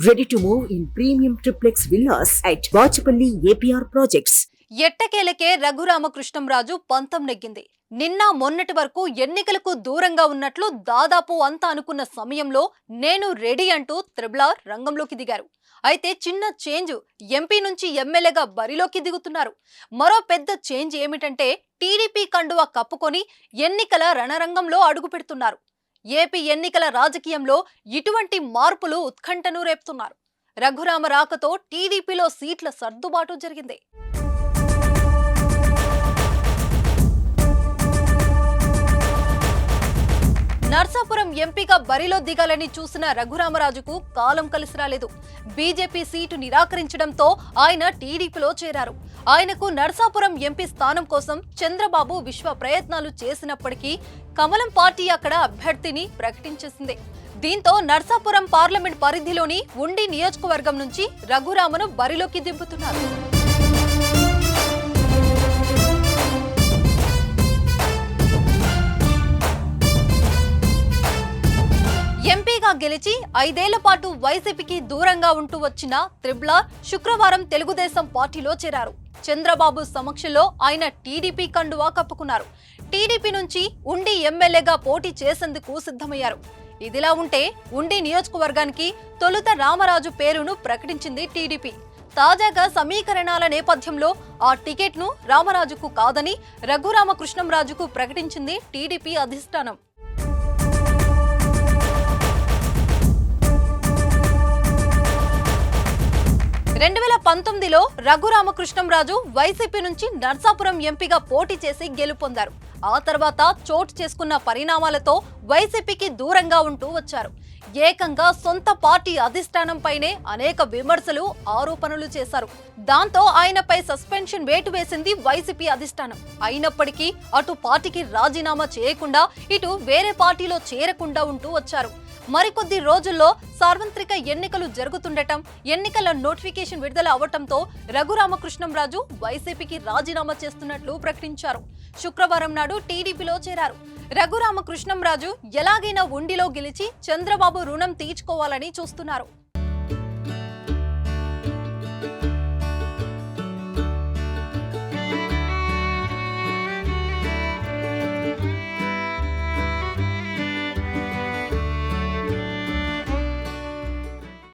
Ready to move in premium triplex villas at Bachapalli APR Projects. ఎట్టకేలకే Raghurama Krishnam Raju పంతం నెగ్గింది. నిన్న మొన్నటి వరకు ఎన్నికలకు దూరంగా ఉన్నట్లు దాదాపు అంతా అనుకున్న సమయంలో నేను రెడీ అంటూ త్రిబుల్ రంగంలోకి దిగారు. అయితే చిన్న చేంజ్, ఎంపీ నుంచి ఎమ్మెల్యేగా బరిలోకి దిగుతున్నారు. మరో పెద్ద చేంజ్ ఏమిటంటే టీడీపీ కండువా కప్పుకొని ఎన్నికల రణరంగంలో అడుగు పెడుతున్నారు. ఏపీ ఎన్నికల రాజకీయంలో ఇటువంటి మార్పులు ఉత్కంఠను రేపుతున్నారు. రఘురామ రాకతో టీడీపీలో సీట్ల సర్దుబాటు జరిగింది. నర్సాపురం ఎంపీగా బరిలో దిగాలని చూసిన రఘురామరాజుకు కాలం కలిసి రాలేదు. బీజేపీ సీటు నిరాకరించడంతో ఆయన టీడీపీలో చేరారు. ఆయనకు నర్సాపురం ఎంపీ స్థానం కోసం చంద్రబాబు విశ్వ ప్రయత్నాలు చేసినప్పటికీ కమలం పార్టీ అక్కడ అభ్యర్థిని ప్రకటించేసింది. దీంతో నర్సాపురం పార్లమెంట్ పరిధిలోని ఉండి నియోజకవర్గం నుంచి రఘురామను బరిలోకి దింపుతున్నారు. ఎంపీగా గెలిచి 5 ఏళ్ల పాటు వైసీపీకి దూరంగా ఉంటూ వచ్చిన త్రిబుల్ శుక్రవారం తెలుగుదేశం పార్టీలో చేరారు. చంద్రబాబు సమక్షంలో ఆయన టీడీపీ కండువా కప్పుకున్నారు. టీడీపీ నుంచి ఉండి ఎమ్మెల్యేగా పోటీ చేసేందుకు సిద్ధమయ్యారు. ఇదిలా ఉంటే ఉండి నియోజకవర్గానికి తొలుత రామరాజు పేరును ప్రకటించింది టీడీపీ. తాజాగా సమీకరణాల నేపథ్యంలో ఆ టికెట్ను రామరాజుకు కాదని రఘురామకృష్ణంరాజుకు ప్రకటించింది టీడీపీ అధిష్టానం. 2019లో రఘురామకృష్ణంరాజు వైసీపీ నుంచి నర్సాపురం ఎంపీగా పోటీ చేసి గెలుపొందారు. ఆ తర్వాత చోటు చేసుకున్న పరిణామాలతో వైసీపీకి దూరంగా ఉంటూ వచ్చారు. ఏకంగా సొంత పార్టీ అధిష్టానంపైనే అనేక విమర్శలు, ఆరోపణలు చేశారు. దాంతో ఆయనపై సస్పెన్షన్ వేటు వేసింది వైసీపీ అధిష్టానం. అయినప్పటికీ అటు పార్టీకి రాజీనామా చేయకుండా ఇటు వేరే పార్టీలో చేరకుండా ఉంటూ వచ్చారు. మరికొద్ది రోజుల్లో సార్వత్రిక ఎన్నికలు జరుగుతుండటం, ఎన్నికల నోటిఫికేషన్ విడుదల అవటంతో రఘురామకృష్ణంరాజు వైసీపీకి రాజీనామా చేస్తున్నట్లు ప్రకటించారు. శుక్రవారం నాడు టీడీపీలో చేరారు. రఘురామకృష్ణంరాజు ఎలాగైనా ఉండిలో గెలిచి చంద్రబాబు రుణం తీర్చుకోవాలని చూస్తున్నారు.